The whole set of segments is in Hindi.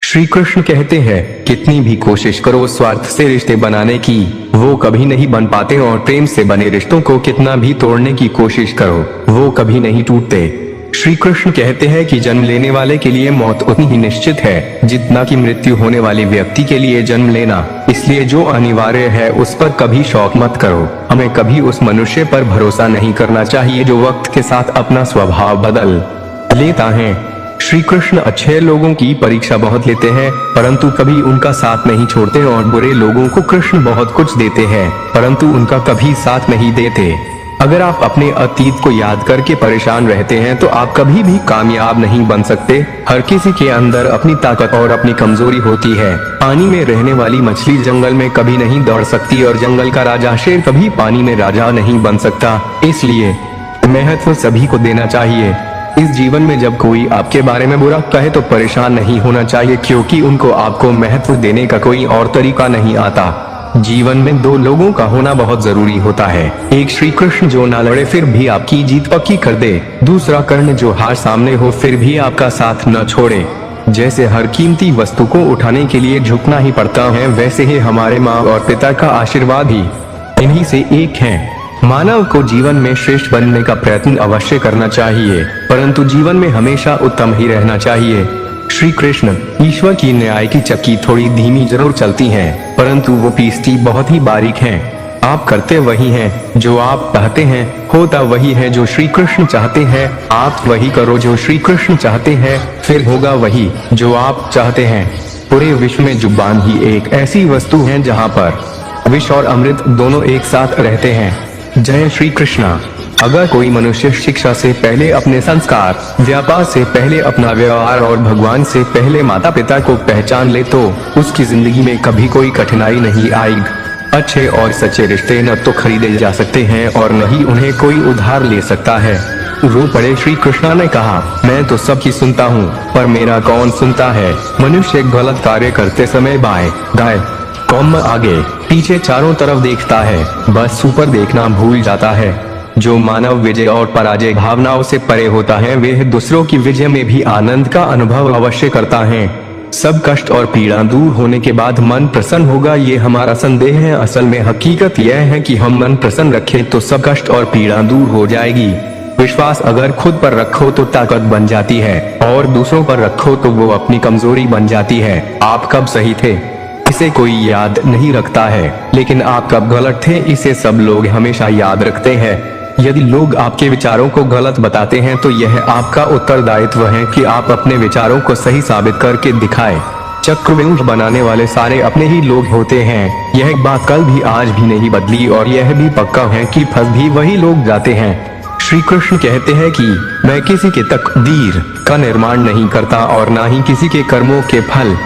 श्री कृष्ण कहते हैं, कितनी भी कोशिश करो स्वार्थ से रिश्ते बनाने की, वो कभी नहीं बन पाते, और प्रेम से बने रिश्तों को कितना भी तोड़ने की कोशिश करो, वो कभी नहीं टूटते। श्री कृष्ण कहते हैं कि जन्म लेने वाले के लिए मौत उतनी ही निश्चित है जितना कि मृत्यु होने वाले व्यक्ति के लिए जन्म लेना। इसलिए जो अनिवार्य है उस पर कभी शौक मत करो। हमें कभी उस मनुष्य पर भरोसा नहीं करना चाहिए जो वक्त के साथ अपना स्वभाव बदल लेता है। श्री कृष्ण अच्छे लोगों की परीक्षा बहुत लेते हैं, परंतु कभी उनका साथ नहीं छोड़ते, और बुरे लोगों को कृष्ण बहुत कुछ देते हैं, परंतु उनका कभी साथ नहीं देते। अगर आप अपने अतीत को याद करके परेशान रहते हैं तो आप कभी भी कामयाब नहीं बन सकते। हर किसी के अंदर अपनी ताकत और अपनी कमजोरी होती है। पानी में रहने वाली मछली जंगल में कभी नहीं दौड़ सकती, और जंगल का राजा शेर कभी पानी में राजा नहीं बन सकता। इसलिए महत्व सभी को देना चाहिए। इस जीवन में जब कोई आपके बारे में बुरा कहे तो परेशान नहीं होना चाहिए, क्योंकि उनको आपको महत्व देने का कोई और तरीका नहीं आता। जीवन में दो लोगों का होना बहुत जरूरी होता है। एक श्री कृष्ण जो ना लड़े फिर भी आपकी जीत पक्की कर दे, दूसरा कर्ण जो हार सामने हो फिर भी आपका साथ न छोड़े। जैसे हर कीमती वस्तु को उठाने के लिए झुकना ही पड़ता है, वैसे ही हमारे माँ और पिता का आशीर्वाद ही इन्हीं से एक है। मानव को जीवन में श्रेष्ठ बनने का प्रयत्न अवश्य करना चाहिए, परंतु जीवन में हमेशा उत्तम ही रहना चाहिए। श्री कृष्ण, ईश्वर की न्याय की चक्की थोड़ी धीमी जरूर चलती है, परंतु वो पीसती बहुत ही बारीक है। आप करते वही हैं जो आप चाहते हैं, होता वही है जो श्री कृष्ण चाहते हैं। आप वही करो जो श्री कृष्ण चाहते हैं, फिर होगा वही जो आप चाहते हैं। पूरे विश्व में जुबान ही एक ऐसी वस्तु है जहाँ पर विष और अमृत दोनों एक साथ रहते हैं। जय श्री कृष्णा। अगर कोई मनुष्य शिक्षा से पहले अपने संस्कार, व्यापार से पहले अपना व्यवहार और भगवान से पहले माता पिता को पहचान ले तो उसकी जिंदगी में कभी कोई कठिनाई नहीं आएगी। अच्छे और सच्चे रिश्ते न तो खरीदे जा सकते हैं और न ही उन्हें कोई उधार ले सकता है। रो पड़े श्री कृष्णा ने कहा, मैं तो सबकी सुनता हूँ, पर मेरा कौन सुनता है। मनुष्य गलत कार्य करते समय बाएं दाएं कौम आगे पीछे चारों तरफ देखता है, बस ऊपर देखना भूल जाता है। जो मानव विजय और पराजय भावनाओं से परे होता है, वह दूसरों की विजय में भी आनंद का अनुभव अवश्य करता है। सब कष्ट और पीड़ा दूर होने के बाद मन प्रसन्न होगा, ये हमारा संदेह है। असल में हकीकत यह है कि हम मन प्रसन्न रखें तो सब कष्ट और पीड़ा दूर हो जाएगी। विश्वास अगर खुद पर रखो तो ताकत बन जाती है, और दूसरों पर रखो तो वो अपनी कमजोरी बन जाती है। आप कब सही थे इसे कोई याद नहीं रखता है, लेकिन आप कब गलत थे इसे सब लोग हमेशा याद रखते हैं। यदि लोग आपके विचारों को गलत बताते हैं तो यह आपका उत्तरदायित्व है कि आप अपने विचारों को सही साबित करके दिखाएं। चक्रव्यूह बनाने वाले सारे अपने ही लोग होते हैं। यह बात कल भी आज भी नहीं बदली, और यह भी पक्का है कि फंस भी वही लोग जाते हैं। श्री कृष्ण कहते हैं कि मैं किसी के तकदीर का निर्माण नहीं करता और ना ही किसी के कर्मों के फल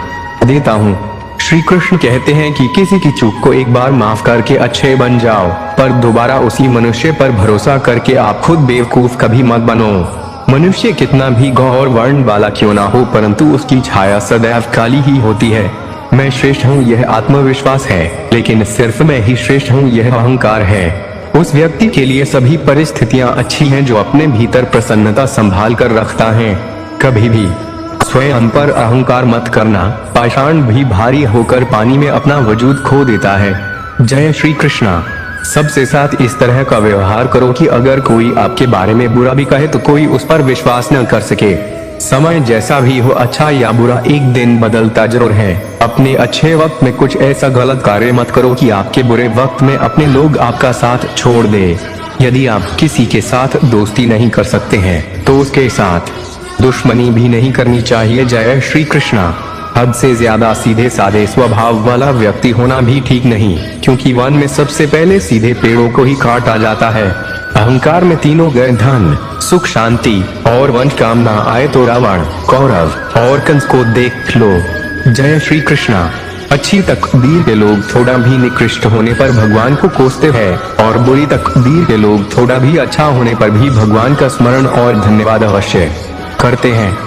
देता हूँ। श्री कृष्ण कहते हैं कि किसी की चूक को एक बार माफ करके अच्छे बन जाओ, पर दोबारा उसी मनुष्य पर भरोसा करके आप खुद बेवकूफ कभी मत बनो। मनुष्य कितना भी गौर वर्ण वाला क्यों ना हो, परंतु उसकी छाया सदैव काली ही होती है। मैं श्रेष्ठ हूँ यह आत्मविश्वास है, लेकिन सिर्फ मैं ही श्रेष्ठ हूँ यह अहंकार है। उस व्यक्ति के लिए सभी परिस्थितियाँ अच्छी हैं जो अपने भीतर प्रसन्नता संभाल कर रखता है। कभी भी स्वयं पर अहंकार मत करना। पाषाण भी भारी होकर पानी में अपना वजूद खो देता है। जय श्री कृष्णा। सबसे साथ इस तरह का व्यवहार करो कि अगर कोई आपके बारे में बुरा भी कहे तो कोई उस पर विश्वास न कर सके। समय जैसा भी हो, अच्छा या बुरा, एक दिन बदलता जरूर है। अपने अच्छे वक्त में कुछ ऐसा गलत कार्य मत करो कि आपके बुरे वक्त में अपने लोग आपका साथ छोड़ दे। यदि आप किसी के साथ दोस्ती नहीं कर सकते हैं तो उसके साथ दुश्मनी भी नहीं करनी चाहिए। जय श्री कृष्णा। हद से ज्यादा सीधे साधे स्वभाव वाला व्यक्ति होना भी ठीक नहीं, क्योंकि वन में सबसे पहले सीधे पेड़ों को ही काटा जाता है। अहंकार में तीनों गए, धन, सुख, शांति और वंश कामना आए तो रावण, कौरव और कंस को देख लो। जय श्री कृष्णा। अच्छी तकदीर के लोग थोड़ा भी निकृष्ट होने पर भगवान को कोसते हैं, और बुरी तकदीर के लोग थोड़ा भी अच्छा होने पर भी भगवान का स्मरण और धन्यवाद अवश्य करते हैं।